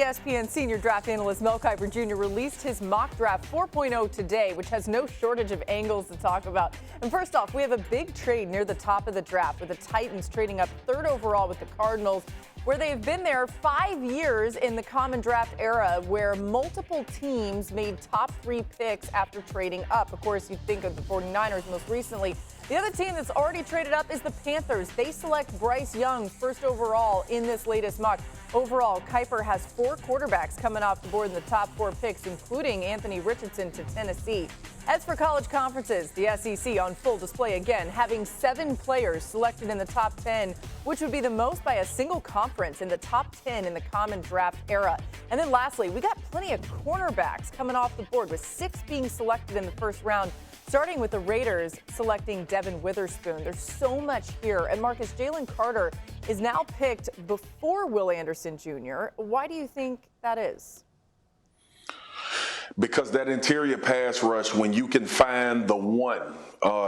ESPN senior draft analyst Mel Kiper Jr. released his mock draft 4.0 today, which has no shortage of angles to talk about. And first off, we have a big trade near the top of the draft with the Titans trading up third overall with the Cardinals, where they've been there 5 years in the common draft era where multiple teams made top 3 picks after trading up. Of course, you think of the 49ers most recently. The other team that's already traded up is the Panthers. They select Bryce Young first overall in this latest mock. Overall, Kiper has 4 quarterbacks coming off the board in the top 4 picks, including Anthony Richardson to Tennessee. As for college conferences, the SEC on full display again, having 7 players selected in the top 10, which would be the most by a single conference in the top 10 in the common draft era. And then lastly, we got plenty of cornerbacks coming off the board, with 6 being selected in the first round, starting with the Raiders selecting Devin Witherspoon. There's so much here. And Marcus, Jalen Carter is now picked before Will Anderson Jr. Why do you think that is? Because that interior pass rush, when you can find the one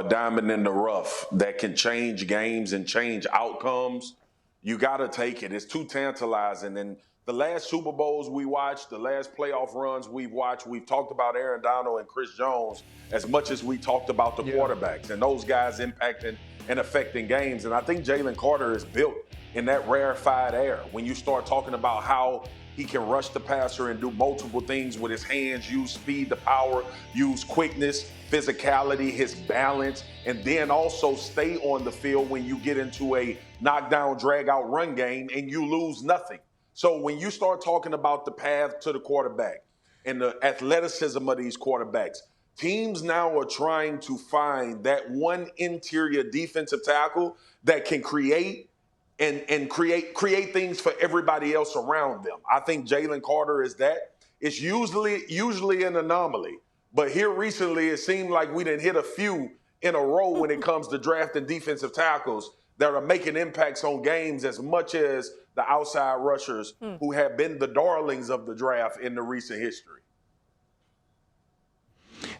diamond in the rough that can change games and change outcomes, you got to take it. It's too tantalizing. And the last Super Bowls we watched, the last playoff runs we've watched, we've talked about Aaron Donald and Chris Jones as much as we talked about the quarterbacks and those guys impacting and affecting games. And I think Jalen Carter is built in that rarefied air. When you start talking about how he can rush the passer and do multiple things with his hands, use speed, the power, use quickness, physicality, his balance, and then also stay on the field when you get into a knockdown, drag-out run game and you lose nothing. So when you start talking about the path to the quarterback and the athleticism of these quarterbacks, teams now are trying to find that one interior defensive tackle that can create and create things for everybody else around them. I think Jalen Carter is that. It's usually an anomaly, but here recently it seemed like we didn't hit a few in a row when it comes to drafting defensive tackles that are making impacts on games as much as the outside rushers who have been the darlings of the draft in the recent history.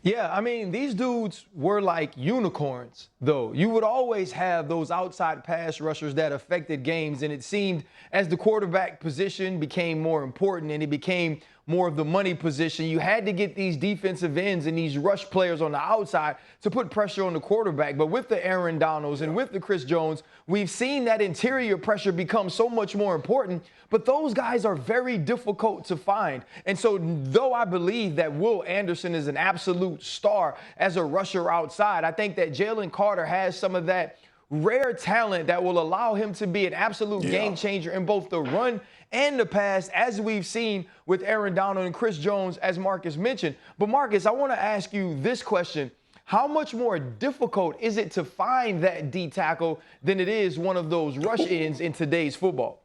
Yeah, I mean, these dudes were like unicorns, though. You would always have those outside pass rushers that affected games, and it seemed as the quarterback position became more important and it became more of the money position, you had to get these defensive ends and these rush players on the outside to put pressure on the quarterback. But with the Aaron Donalds and with the Chris Jones, we've seen that interior pressure become so much more important, but those guys are very difficult to find. And so though I believe that Will Anderson is an absolute star as a rusher outside, I think that Jalen Carter has some of that rare talent that will allow him to be an absolute game changer in both the run and the pass, as we've seen with Aaron Donald and Chris Jones, as Marcus mentioned. But Marcus, I want to ask you this question. How much more difficult is it to find that D tackle than it is one of those rush ends in today's football?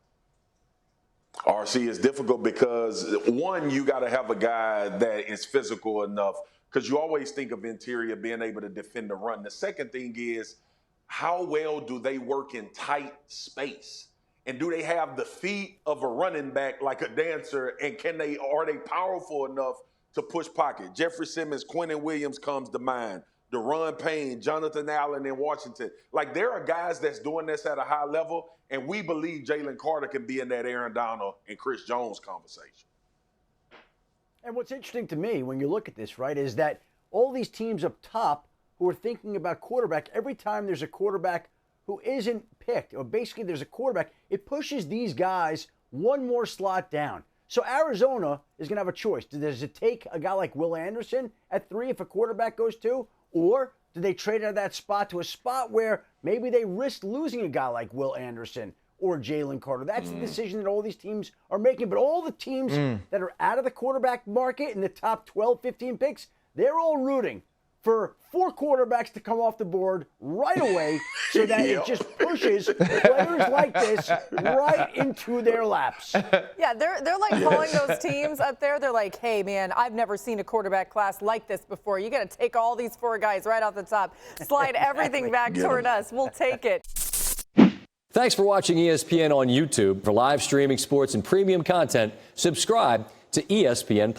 RC is difficult because, one, you got to have a guy that is physical enough, because you always think of interior being able to defend the run. The second thing is, how well do they work in tight space? And do they have the feet of a running back like a dancer? And are they powerful enough to push pocket? Jeffrey Simmons, Quentin Williams comes to mind. Deron Payne, Jonathan Allen in Washington. Like, there are guys that's doing this at a high level, and we believe Jalen Carter can be in that Aaron Donald and Chris Jones conversation. And what's interesting to me when you look at this, right, is that all these teams up top who are thinking about quarterback, every time there's a quarterback who isn't picked, or basically there's a quarterback, it pushes these guys one more slot down. So Arizona is going to have a choice. Does it take a guy like Will Anderson at 3 if a quarterback goes 2? Or do they trade out of that spot to a spot where maybe they risk losing a guy like Will Anderson or Jalen Carter? That's the decision that all these teams are making. But all the teams that are out of the quarterback market in the top 12, 15 picks, they're all rooting for 4 quarterbacks to come off the board right away so that it just pushes players like this right into their laps. Yeah, they're like calling those teams up there. They're like, hey, man, I've never seen a quarterback class like this before. You got to take all these 4 guys right off the top, slide everything back toward us. We'll take it. Thanks for watching ESPN on YouTube. For live streaming sports and premium content, subscribe to ESPN+.